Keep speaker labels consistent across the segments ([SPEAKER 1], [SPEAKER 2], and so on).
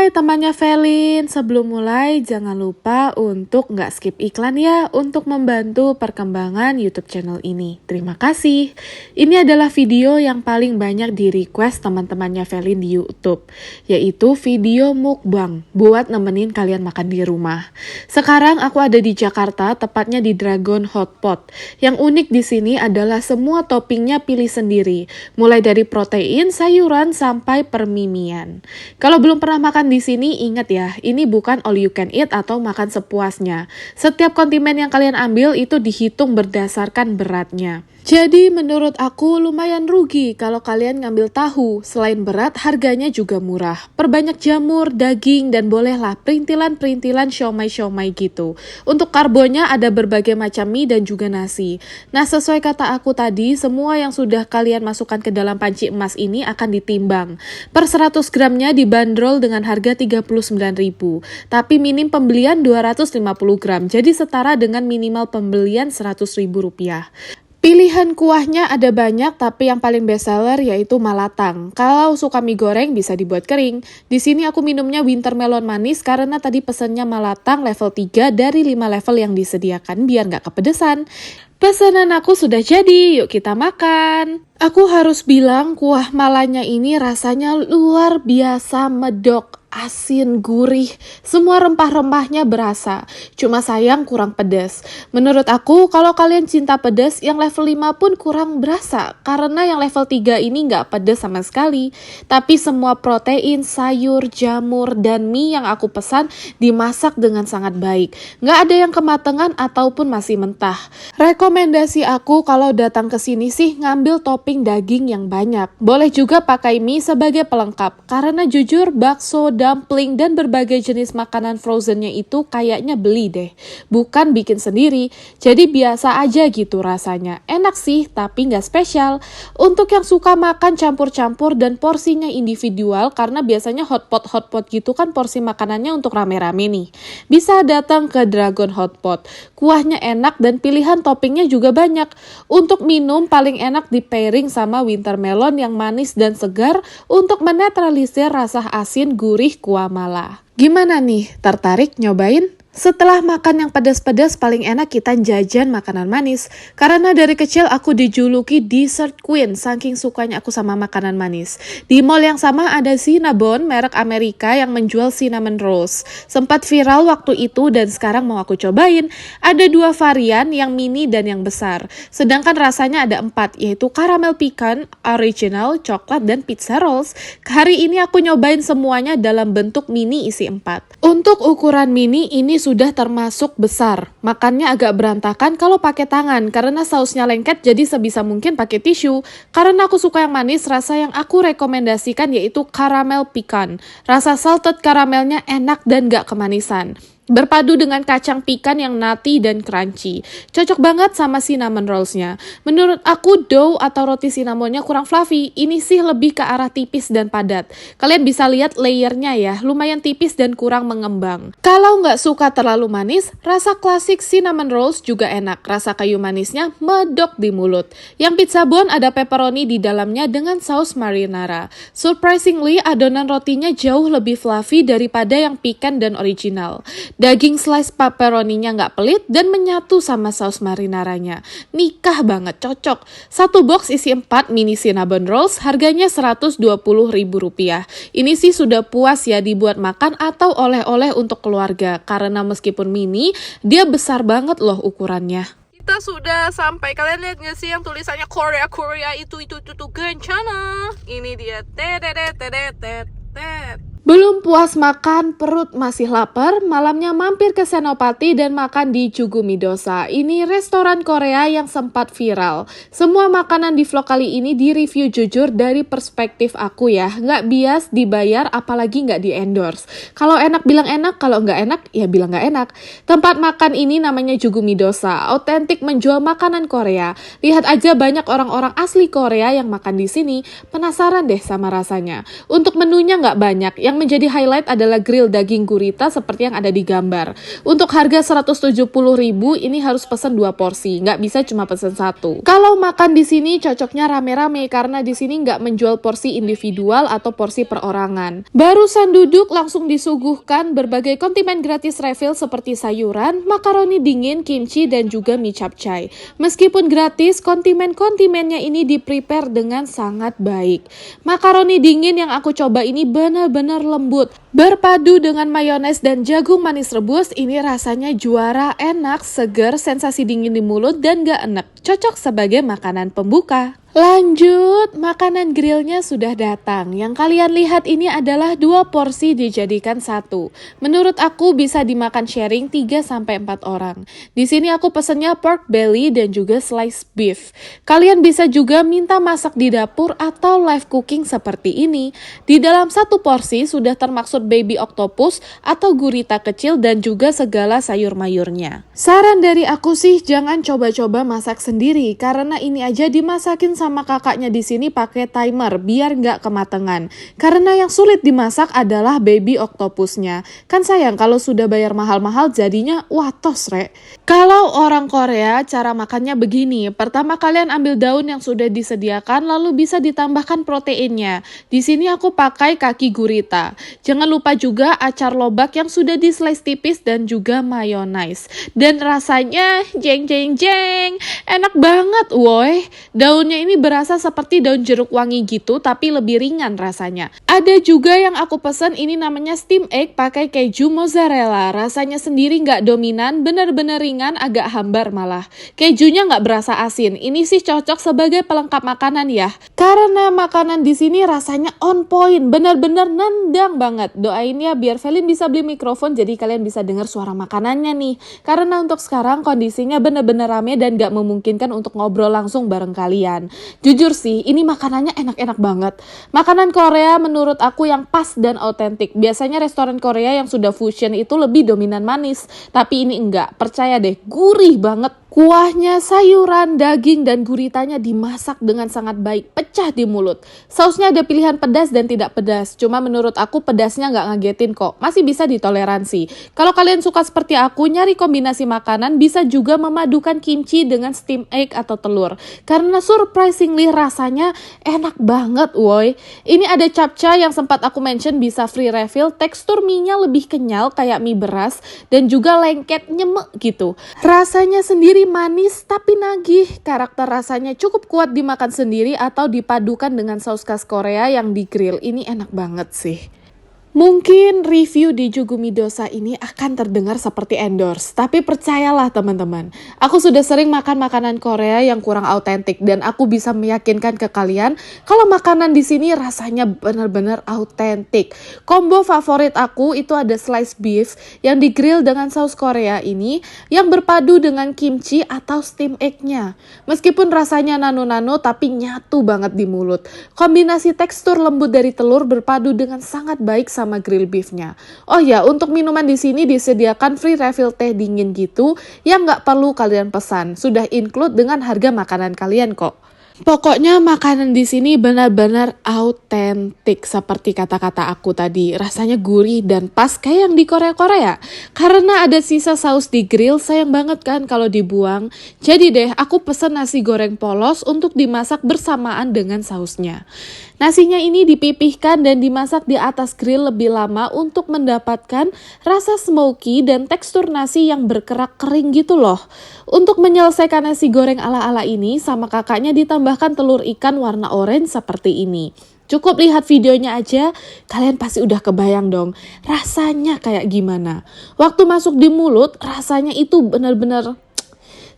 [SPEAKER 1] Hai temannya Velin, sebelum mulai jangan lupa untuk nggak skip iklan ya untuk membantu perkembangan YouTube channel ini. Terima kasih. Ini adalah video yang paling banyak di request teman-temannya Velin di YouTube, yaitu video mukbang buat nemenin kalian makan di rumah. Sekarang aku ada di Jakarta, tepatnya di Dragon Hotpot. Yang unik di sini adalah semua toppingnya pilih sendiri, mulai dari protein, sayuran, sampai permimian. Kalau belum pernah makan di sini, ingat ya, ini bukan all you can eat atau makan sepuasnya. Setiap kondimen yang kalian ambil itu dihitung berdasarkan beratnya. Jadi menurut aku lumayan rugi kalau kalian ngambil tahu. Selain berat, harganya juga murah. Perbanyak jamur, daging, dan bolehlah perintilan-perintilan siomay-siomay gitu. Untuk karbonnya ada berbagai macam mie dan juga nasi. Nah, sesuai kata aku tadi, semua yang sudah kalian masukkan ke dalam panci emas ini akan ditimbang. Per 100 gramnya dibanderol dengan harga 39.000. Tapi minim pembelian 250 gram. Jadi setara dengan minimal pembelian 100.000 rupiah. Pilihan kuahnya ada banyak, tapi yang paling best seller yaitu malatang. Kalau suka mie goreng bisa dibuat kering. Di sini aku minumnya winter melon manis karena tadi pesennya malatang level 3 dari 5 level yang disediakan biar nggak kepedesan. Pesanan aku sudah jadi, yuk kita makan. Aku harus bilang kuah malanya ini rasanya luar biasa medok. Asin, gurih, semua rempah-rempahnya berasa. Cuma sayang kurang pedas. Menurut aku, kalau kalian cinta pedas, yang level 5 pun kurang berasa. Karena yang level 3 ini nggak pedas sama sekali. Tapi semua protein, sayur, jamur, dan mie yang aku pesan dimasak dengan sangat baik. Nggak ada yang kematangan ataupun masih mentah. Rekomendasi aku kalau datang ke sini sih ngambil topping daging yang banyak. Boleh juga pakai mie sebagai pelengkap. Karena jujur, bakso, dumpling, dan berbagai jenis makanan frozennya itu kayaknya beli deh, bukan bikin sendiri. Jadi biasa aja gitu rasanya. Enak sih, tapi nggak spesial. Untuk yang suka makan campur-campur dan porsinya individual, karena biasanya hotpot gitu kan porsi makanannya untuk rame-rame nih. Bisa datang ke Dragon Hotpot. Kuahnya enak dan pilihan toppingnya juga banyak. Untuk minum paling enak di pairing sama winter melon yang manis dan segar untuk menetralisir rasa asin gurih kuah mala. Gimana nih, tertarik nyobain? Setelah makan yang pedas-pedas, paling enak kita jajan makanan manis. Karena dari kecil aku dijuluki dessert queen, saking sukanya aku sama makanan manis. Di mall yang sama ada Cinnabon, merek Amerika yang menjual cinnamon rolls. Sempat viral waktu itu dan sekarang mau aku cobain. Ada 2 varian, yang mini dan yang besar. Sedangkan rasanya ada 4, yaitu caramel pecan, original, coklat, dan pizza rolls. Hari ini aku nyobain semuanya dalam bentuk mini isi 4. Untuk ukuran mini ini sudah termasuk besar. Makannya agak berantakan kalau pakai tangan karena sausnya lengket, jadi sebisa mungkin pakai tisu. Karena aku suka yang manis, rasa yang aku rekomendasikan yaitu caramel pecan. Rasa salted karamelnya enak dan gak kemanisan. Berpadu dengan kacang pecan yang nutty dan crunchy. Cocok banget sama cinnamon rollsnya. Menurut aku dough atau roti cinnamonnya kurang fluffy. Ini sih lebih ke arah tipis dan padat. Kalian bisa lihat layernya ya, lumayan tipis dan kurang mengembang. Kalau nggak suka terlalu manis, rasa klasik cinnamon rolls juga enak. Rasa kayu manisnya medok di mulut. Yang pizza bun ada pepperoni di dalamnya dengan saus marinara. Surprisingly, adonan rotinya jauh lebih fluffy daripada yang pecan dan original. Daging slice pepperoninya nggak pelit dan menyatu sama saus marinaranya. Nikah banget, cocok. Satu box isi 4 mini cinnamon rolls, harganya Rp120.000. Ini sih sudah puas ya dibuat makan atau oleh-oleh untuk keluarga. Karena meskipun mini, dia besar banget loh ukurannya.
[SPEAKER 2] Kita sudah sampai. Kalian lihat nggak sih yang tulisannya Korea itu Gencana. Ini dia. Tedet.
[SPEAKER 1] Belum puas makan, perut masih lapar, malamnya mampir ke Senopati dan makan di Jugumidosa. Ini restoran Korea yang sempat viral. Semua makanan di vlog kali ini direview jujur dari perspektif aku ya. Nggak bias, dibayar, apalagi nggak di-endorse. Kalau enak bilang enak, kalau nggak enak, ya bilang nggak enak. Tempat makan ini namanya Jugumidosa, autentik menjual makanan Korea. Lihat aja banyak orang-orang asli Korea yang makan di sini. Penasaran deh sama rasanya. Untuk menunya nggak banyak, yang menjadi highlight adalah grill daging gurita seperti yang ada di gambar. Untuk harga 170.000 ini harus pesan 2 porsi, nggak bisa cuma pesan 1. Kalau makan di sini cocoknya rame-rame karena di sini nggak menjual porsi individual atau porsi perorangan. Barusan duduk langsung disuguhkan berbagai kondimen gratis refill seperti sayuran, makaroni dingin, kimchi, dan juga mie capcay. Meskipun gratis, kondimennya ini di-prepare dengan sangat baik. Makaroni dingin yang aku coba ini benar-benar lembut. Berpadu dengan mayones dan jagung manis rebus, ini rasanya juara, enak, seger, sensasi dingin di mulut, dan gak enek. Cocok sebagai makanan pembuka. Lanjut, makanan grillnya sudah datang. Yang kalian lihat ini adalah 2 porsi dijadikan 1. Menurut aku bisa dimakan sharing 3-4 orang. Di sini aku pesennya pork belly dan juga slice beef. Kalian bisa juga minta masak di dapur atau live cooking seperti ini. Di dalam 1 porsi sudah termaksud baby octopus atau gurita kecil dan juga segala sayur-mayurnya. Saran dari aku sih jangan coba-coba masak sendiri karena ini aja dimasakin sama kakaknya di sini pakai timer biar nggak kematangan. Karena yang sulit dimasak adalah baby octopusnya. Kan sayang kalau sudah bayar mahal-mahal jadinya watos rek. Kalau orang Korea cara makannya begini. Pertama kalian ambil daun yang sudah disediakan lalu bisa ditambahkan proteinnya. Di sini aku pakai kaki gurita. Jangan lupa juga acar lobak yang sudah di slice tipis dan juga mayonnaise. Dan rasanya jeng. Enak banget woi. Daunnya ini berasa seperti daun jeruk wangi gitu tapi lebih ringan rasanya. Ada juga yang aku pesen ini namanya steam egg pakai keju mozzarella. Rasanya sendiri nggak dominan, bener-bener ringan, agak hambar malah. Kejunya nggak berasa asin. Ini sih cocok sebagai pelengkap makanan ya. Karena makanan di sini rasanya on point, bener-bener nendang banget. Doain ya biar Velin bisa beli mikrofon jadi kalian bisa dengar suara makanannya nih. Karena untuk sekarang kondisinya bener-bener rame dan nggak memungkinkan untuk ngobrol langsung bareng kalian. Jujur sih, ini makanannya enak-enak banget. Makanan Korea menurut aku yang pas dan autentik. Biasanya restoran Korea yang sudah fusion itu lebih dominan manis. Tapi ini enggak, percaya deh, gurih banget. Kuahnya, sayuran, daging, dan guritanya dimasak dengan sangat baik, pecah di mulut. Sausnya ada pilihan pedas dan tidak pedas. Cuma menurut aku pedasnya nggak ngagetin kok, masih bisa ditoleransi. Kalau kalian suka seperti aku, nyari kombinasi makanan, bisa juga memadukan kimchi dengan steam egg atau telur. Karena surprisingly rasanya enak banget woi. Ini ada capcay yang sempat aku mention bisa free refill, tekstur mie-nya lebih kenyal kayak mie beras, dan juga lengket nyemek gitu. Rasanya sendiri manis tapi nagih. Karakter rasanya cukup kuat dimakan sendiri atau dipadukan dengan saus khas Korea yang di grill. Ini enak banget sih. Mungkin review di Jugumi Dosa ini akan terdengar seperti endorse, tapi percayalah teman-teman, aku sudah sering makan makanan Korea yang kurang autentik dan aku bisa meyakinkan ke kalian kalau makanan di sini rasanya benar-benar autentik. Combo favorit aku itu ada slice beef yang digrill dengan saus Korea ini yang berpadu dengan kimchi atau steam egg-nya. Meskipun rasanya nano-nano tapi nyatu banget di mulut. Kombinasi tekstur lembut dari telur berpadu dengan sangat baik sama grill beefnya. Oh ya, untuk minuman di sini disediakan free refill teh dingin gitu yang nggak perlu kalian pesan. Sudah include dengan harga makanan kalian kok. Pokoknya makanan di sini benar-benar autentik seperti kata-kata aku tadi. Rasanya gurih dan pas kayak yang di Korea-Korea. Karena ada sisa saus di grill, sayang banget kan kalau dibuang. Jadi deh, aku pesen nasi goreng polos untuk dimasak bersamaan dengan sausnya. Nasinya ini dipipihkan dan dimasak di atas grill lebih lama untuk mendapatkan rasa smoky dan tekstur nasi yang berkerak kering gitu loh. Untuk menyelesaikan nasi goreng ala-ala ini, sama kakaknya ditambahkan telur ikan warna oranye seperti ini. Cukup lihat videonya aja, kalian pasti udah kebayang dong rasanya kayak gimana. Waktu masuk di mulut, rasanya itu benar-benar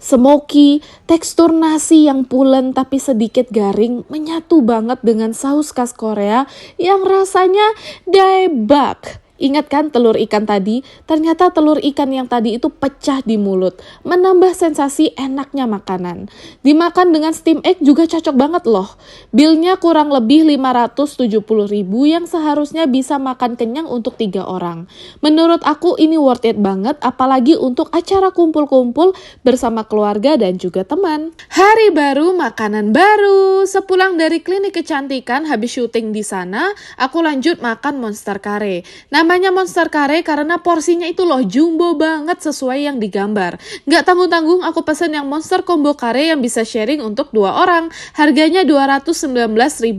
[SPEAKER 1] smoky, tekstur nasi yang pulen tapi sedikit garing menyatu banget dengan saus khas Korea yang rasanya daebak. Ingat kan telur ikan tadi? Ternyata telur ikan yang tadi itu pecah di mulut, menambah sensasi enaknya makanan. Dimakan dengan steam egg juga cocok banget loh. Bilnya kurang lebih 570.000 yang seharusnya bisa makan kenyang untuk 3 orang. Menurut aku ini worth it banget, apalagi untuk acara kumpul-kumpul bersama keluarga dan juga teman. Hari baru, makanan baru. Sepulang dari klinik kecantikan habis syuting di sana, aku lanjut makan Monster Curry. Namanya Monster Curry karena porsinya itu loh jumbo banget sesuai yang digambar. Nggak tanggung-tanggung aku pesen yang Monster Combo Curry yang bisa sharing untuk 2 orang. Harganya Rp219.000.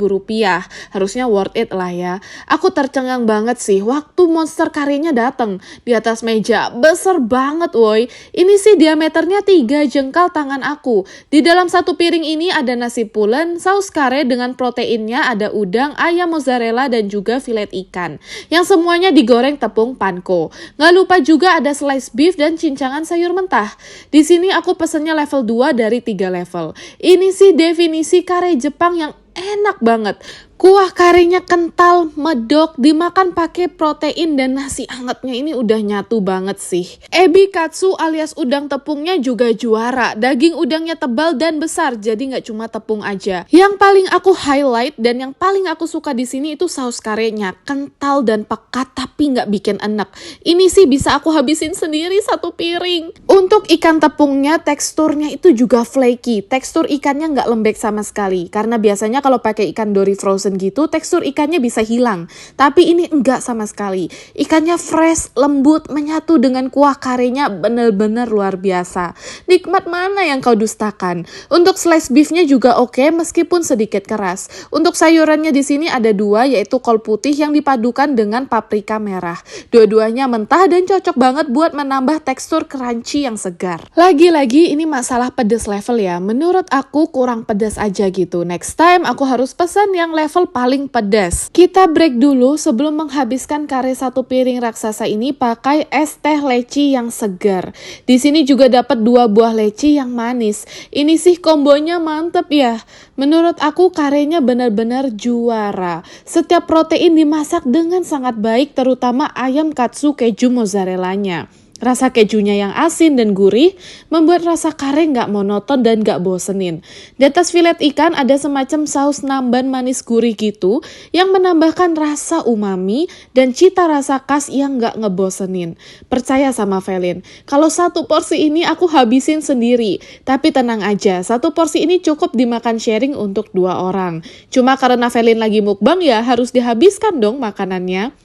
[SPEAKER 1] Harusnya worth it lah ya. Aku tercengang banget sih waktu Monster Curry-nya dateng. Di atas meja besar banget woi. Ini sih diameternya 3 jengkal tangan aku. Di dalam satu piring ini ada nasi pulen, saus kare dengan proteinnya ada udang, ayam mozzarella dan juga filet ikan. Yang semuanya digoreng tepung panko. Nggak lupa juga ada slice beef dan cincangan sayur mentah. Di sini aku pesennya level 2 dari 3 level. Ini sih definisi kare Jepang yang enak banget. Kuah karinya kental, medok, dimakan pakai protein dan nasi hangatnya ini udah nyatu banget sih. Ebi katsu alias udang tepungnya juga juara. Daging udangnya tebal dan besar, jadi nggak cuma tepung aja. Yang paling aku highlight dan yang paling aku suka di sini itu saus karenya. Kental dan pekat tapi nggak bikin enek. Ini sih bisa aku habisin sendiri satu piring. Untuk ikan tepungnya teksturnya itu juga flaky. Tekstur ikannya nggak lembek sama sekali. Karena biasanya kalau pakai ikan dori frozen gitu, tekstur ikannya bisa hilang. Tapi ini enggak sama sekali. Ikannya fresh, lembut, menyatu dengan kuah karenya bener-bener luar biasa. Nikmat mana yang kau dustakan? Untuk slice beefnya juga oke, meskipun sedikit keras. Untuk sayurannya di sini ada 2, yaitu kol putih yang dipadukan dengan paprika merah. Dua-duanya mentah dan cocok banget buat menambah tekstur crunchy yang segar. Lagi-lagi ini masalah pedas level ya. Menurut aku kurang pedas aja gitu. Next time aku harus pesan yang level paling pedas. Kita break dulu sebelum menghabiskan kare satu piring raksasa ini pakai es teh leci yang segar. Di sini juga dapat 2 buah leci yang manis. Ini sih kombonya mantep ya. Menurut aku karenya benar-benar juara. Setiap protein dimasak dengan sangat baik, terutama ayam katsu keju mozzarellanya. Rasa kejunya yang asin dan gurih membuat rasa kare nggak monoton dan nggak bosenin. Di atas filet ikan ada semacam saus namban manis gurih gitu yang menambahkan rasa umami dan cita rasa khas yang nggak ngebosenin. Percaya sama Velin, kalau satu porsi ini aku habisin sendiri. Tapi tenang aja, satu porsi ini cukup dimakan sharing untuk 2 orang. Cuma karena Velin lagi mukbang ya harus dihabiskan dong makanannya.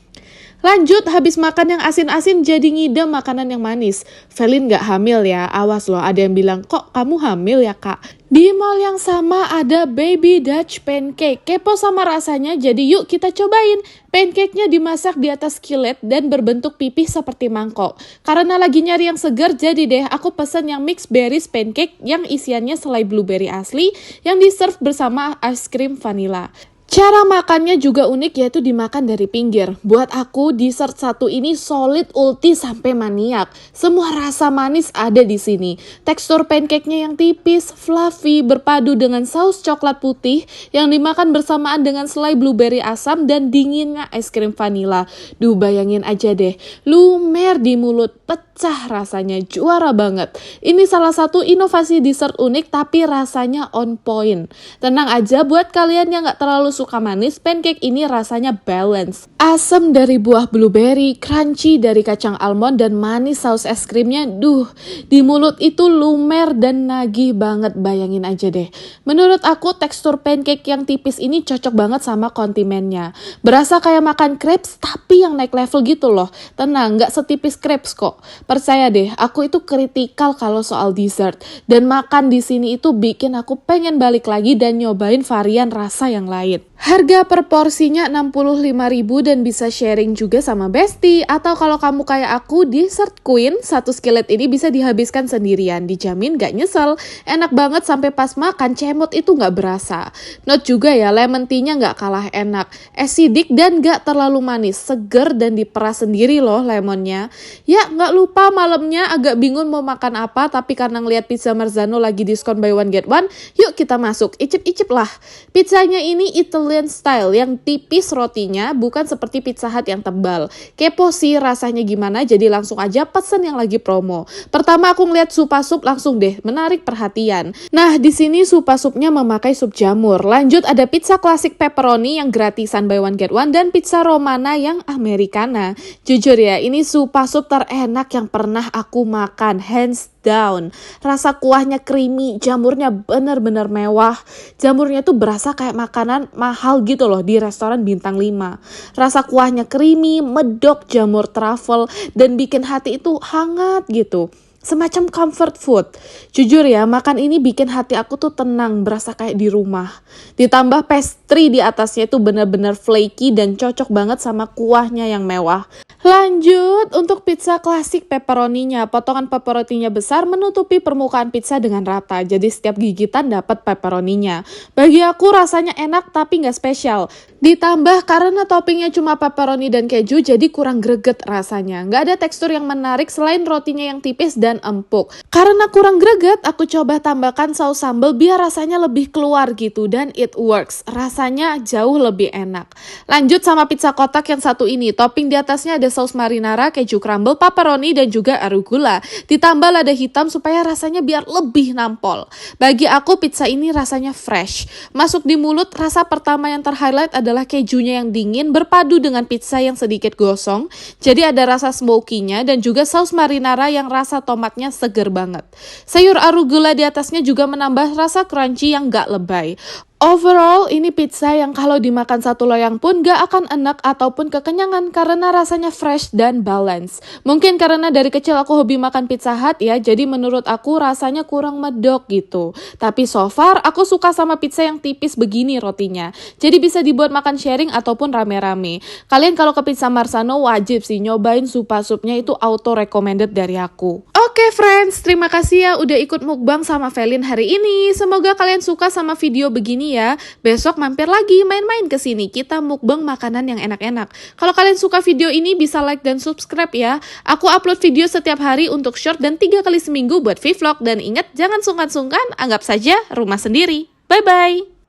[SPEAKER 1] Lanjut, habis makan yang asin-asin jadi ngidam makanan yang manis. Velin gak hamil ya, awas loh ada yang bilang, kok kamu hamil ya kak? Di mall yang sama ada baby Dutch pancake. Kepo sama rasanya, jadi yuk kita cobain. Pancake-nya dimasak di atas skillet dan berbentuk pipih seperti mangkok. Karena lagi nyari yang segar, jadi deh aku pesen yang mixed berries pancake yang isiannya selai blueberry asli yang di-serve bersama es krim vanilla. Cara makannya juga unik, yaitu dimakan dari pinggir. Buat aku, dessert satu ini solid ulti sampai maniak. Semua rasa manis ada di sini. Tekstur pancake-nya yang tipis, fluffy, berpadu dengan saus coklat putih yang dimakan bersamaan dengan selai blueberry asam dan dinginnya es krim vanila. Duh, bayangin aja deh, lumer di mulut, pecah rasanya, juara banget. Ini salah satu inovasi dessert unik tapi rasanya on point. Tenang aja, buat kalian yang gak terlalu suka manis, pancake ini rasanya balance. Asam dari buah blueberry, crunchy dari kacang almond, dan manis saus es krimnya. Duh, di mulut itu lumer dan nagih banget, bayangin aja deh. Menurut aku tekstur pancake yang tipis ini cocok banget sama kondimennya. Berasa kayak makan crepes tapi yang naik level gitu loh. Tenang, gak setipis crepes kok. Percaya deh, aku itu kritikal kalau soal dessert. Dan makan di sini itu bikin aku pengen balik lagi dan nyobain varian rasa yang lain. Harga per porsinya 65.000 dan bisa sharing juga sama bestie. Atau kalau kamu kayak aku, dessert queen, satu skillet ini bisa dihabiskan sendirian. Dijamin gak nyesel. Enak banget sampai pas makan, cemot itu gak berasa. Note juga ya, lemon tea-nya gak kalah enak. Acidic dan gak terlalu manis. Seger dan diperas sendiri loh lemonnya. Ya, gak lupa malamnya agak bingung mau makan apa, tapi karena ngeliat pizza Marzano lagi diskon buy one get one, yuk kita masuk. Icip-icip lah. Pizzanya ini Italian Italian style yang tipis rotinya, bukan seperti Pizza Hut yang tebal. Kepo sih rasanya gimana, jadi langsung aja pesen yang lagi promo. Pertama aku ngeliat supa sup langsung deh menarik perhatian. Nah di sini supa supnya memakai sup jamur. Lanjut ada pizza klasik pepperoni yang gratisan buy one get one dan pizza romana yang americana. Jujur ya, ini supa sup terenak yang pernah aku makan, hands down. Rasa kuahnya creamy, jamurnya bener-bener mewah. Jamurnya tuh berasa kayak makanan mahal gitu loh di restoran bintang 5. Rasa kuahnya creamy, medok jamur truffle dan bikin hati itu hangat gitu. Semacam comfort food. Jujur ya, makan ini bikin hati aku tuh tenang, berasa kayak di rumah. Ditambah pastry di atasnya itu bener-bener flaky dan cocok banget sama kuahnya yang mewah. Lanjut, untuk pizza klasik pepperoninya, potongan pepperoninya besar menutupi permukaan pizza dengan rata, jadi setiap gigitan dapat pepperoninya. Bagi aku rasanya enak tapi nggak spesial. Ditambah karena toppingnya cuma pepperoni dan keju, jadi kurang greget rasanya. Nggak ada tekstur yang menarik selain rotinya yang tipis dan empuk. Karena kurang greget, aku coba tambahkan saus sambal biar rasanya lebih keluar gitu, dan it works. Rasanya jauh lebih enak. Lanjut sama pizza kotak yang satu ini, topping di atasnya ada saus marinara, keju crumble, pepperoni, dan juga arugula. Ditambah lada hitam supaya rasanya biar lebih nampol. Bagi aku pizza ini rasanya fresh. Masuk di mulut, rasa pertama yang terhighlight adalah kejunya yang dingin berpadu dengan pizza yang sedikit gosong. Jadi ada rasa smoky-nya dan juga saus marinara yang rasa tomatnya seger banget. Sayur arugula di atasnya juga menambah rasa crunchy yang gak lebay. Overall, ini pizza yang kalau dimakan satu loyang pun gak akan enak ataupun kekenyangan karena rasanya fresh dan balance. Mungkin karena dari kecil aku hobi makan Pizza Hut ya, jadi menurut aku rasanya kurang medok gitu. Tapi so far, aku suka sama pizza yang tipis begini rotinya. Jadi bisa dibuat makan sharing ataupun rame-rame. Kalian kalau ke Pizza Marzano wajib sih nyobain supa supnya, itu auto recommended dari aku. Oke friends, terima kasih ya udah ikut mukbang sama Velin hari ini. Semoga kalian suka sama video begini ya. Besok mampir lagi main-main ke sini. Kita mukbang makanan yang enak-enak. Kalau kalian suka video ini bisa like dan subscribe ya. Aku upload video setiap hari untuk short dan 3 kali seminggu buat vlog. Dan ingat jangan sungkan-sungkan, anggap saja rumah sendiri. Bye-bye.